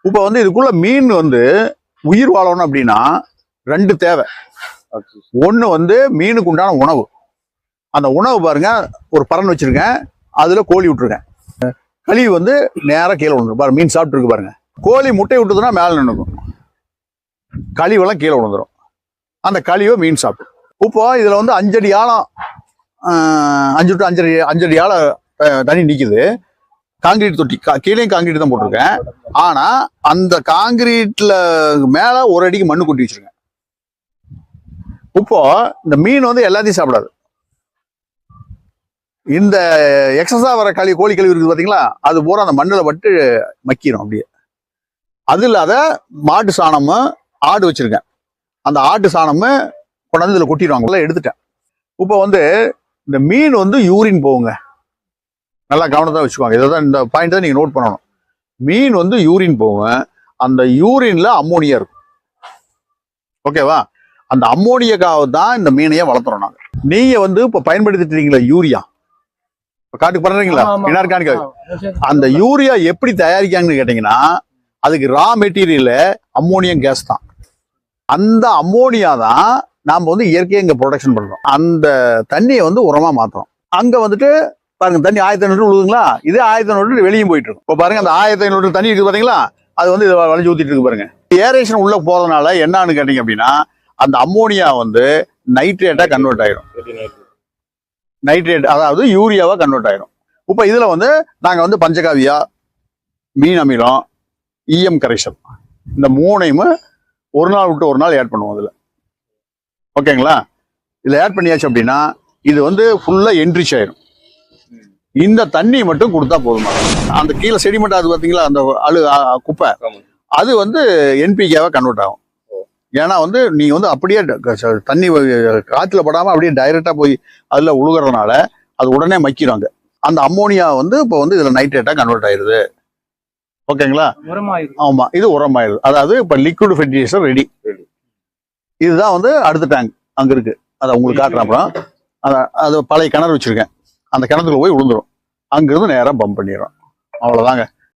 இப்போ வந்து இதுக்குள்ள மீன் வந்து உயிர் வாழணும் அப்படின்னா 2 தேவை. ஒண்ணு வந்து மீனுக்கு உண்டான உணவு. அந்த உணவு பாருங்க, ஒரு பறன் வச்சிருக்கேன், அதுல கோழி விட்டுருக்கேன். கழிவு வந்து நேரா கீழே விழுந்துரும் பாருங்க. மீன் சாப்பிட்டு இருக்கு பாருங்க. கோழி முட்டை விட்டுதுன்னா மேல நின்னுக்கும், கழிவெல்லாம் கீழே விழுந்துரும். அந்த கழிவை மீன் சாப்பிடும். இப்போ இதுல வந்து 5 அடி ஆழம், 5 to 5 அடி ஆழம் தண்ணி நிக்குது. காங்கிரீட் தொட்டி, கீழே காங்கிரீட் தான் போட்டிருக்கேன். ஆனா அந்த காங்கிரீட்ல மேல 1 அடிக்கு மண்ணு கொட்டி வச்சிருக்கேன். இப்போ இந்த மீன் வந்து எல்லாத்தையும் சாப்பிடாது. இந்த எக்ஸஸா வர கோழி கழிவு இருக்குது பாத்தீங்களா, அது பூரா அந்த மண்ணில் பட்டு மக்கிரும் அப்படியே. அது இல்லாத மாட்டு சாணமும் ஆடு வச்சிருக்கேன், அந்த ஆட்டு சாணமும் கொண்டாந்து இதுல கொட்டிடுவாங்க, எடுத்துட்டேன். இப்போ வந்து இந்த மீன் வந்து யூரின் போகுங்க, நல்லா கவனத்தை வச்சுக்குவாங்க. இதான் இந்த பாயிண்ட் தான் நீங்க நோட் பண்ணணும். மீன் வந்து யூரின் போகும், அந்த யூரின்ல அம்மோனியா இருக்கும். ஓகேவா? அந்த அம்மோனியாக்காக தான் இந்த மீனையே வளர்த்துறோம் நாங்க. நீங்க வந்து இப்ப பயன்படுத்திட்டீங்களா யூரியா, காட்டுக்கு பண்றீங்களா இனார்கானிக், அந்த யூரியா எப்படி தயாரிக்காங்கன்னு கேட்டீங்கன்னா, அதுக்கு ரா மெட்டீரியல் அம்மோனியம் கேஸ் தான். அந்த அம்மோனியா தான் நாம வந்து இயற்கையை இங்க ப்ரொடக்ஷன் பண்றோம். அந்த தண்ணியை வந்து உரமா மாத்துறோம். அங்க வந்துட்டு பாருங்க, தண்ணி 1500 விழுதுங்களா, இதே 1500 வெளியும் போயிட்டு இருக்கும். இப்போ பாருங்க, அந்த 1500 தண்ணி இருக்குது பாத்தீங்களா, அது வந்து வளைஞ்சு ஊத்திட்டு இருக்கு பாருங்க. ஏரேஷன் உள்ள போறதுனால என்னன்னு கேட்டீங்க அப்படின்னா, அந்த அம்மோனியா வந்து நைட்ரேட்டா கன்வெர்ட் ஆயிரும். நைட்ரேட் அதாவது யூரியாவா கன்வெர்ட் ஆயிரும். இப்போ இதுல வந்து நாங்க வந்து பஞ்சகாவியா, மீன் அமிலம், ஈயம் கரைசல், இந்த 3ஐயும் ஒரு நாள் விட்டு ஒரு நாள் ஆட் பண்ணுவோம் இதுல. ஓகேங்களா? இதுல ஆட் பண்ணியாச்சு அப்படின்னா இது வந்து ஃபுல்லா என்ரிச் ஆயிரும். இந்த தண்ணி மட்டும் கொடுத்தா போதுமா. அந்த கீழே செடிமெண்ட் அது பாத்தீங்களா, அந்த குப்பை, அது வந்து என்பிகேவா கன்வெர்ட் ஆகும். ஏன்னா வந்து நீங்க வந்து அப்படியே தண்ணி காத்துல படாம அப்படியே டைரக்டா போய் அதுல உழுகிறதுனால அது உடனே மக்கிறாங்க. அந்த அம்மோனியா வந்து இப்போ வந்து இதுல நைட்ரேட்டா கன்வெர்ட் ஆயிருது. ஓகேங்களா? ஆமா, இது உரமாயிருது. அதாவது இப்ப லிக்விட் ஃபெர்டிலைசர் ரெடி. இதுதான் வந்து அடுத்த டேங்க் அங்க இருக்கு, அதை உங்களுக்கு காட்டுறேன். அப்புறம் அது பழைய கிணறு வச்சிருக்கேன், அந்த கிணத்துக்குள்ள போய் விழுந்துரும். அங்கிருந்து நேரம் பம்ப் பண்ணிடுறோம். அவ்வளவுதாங்க.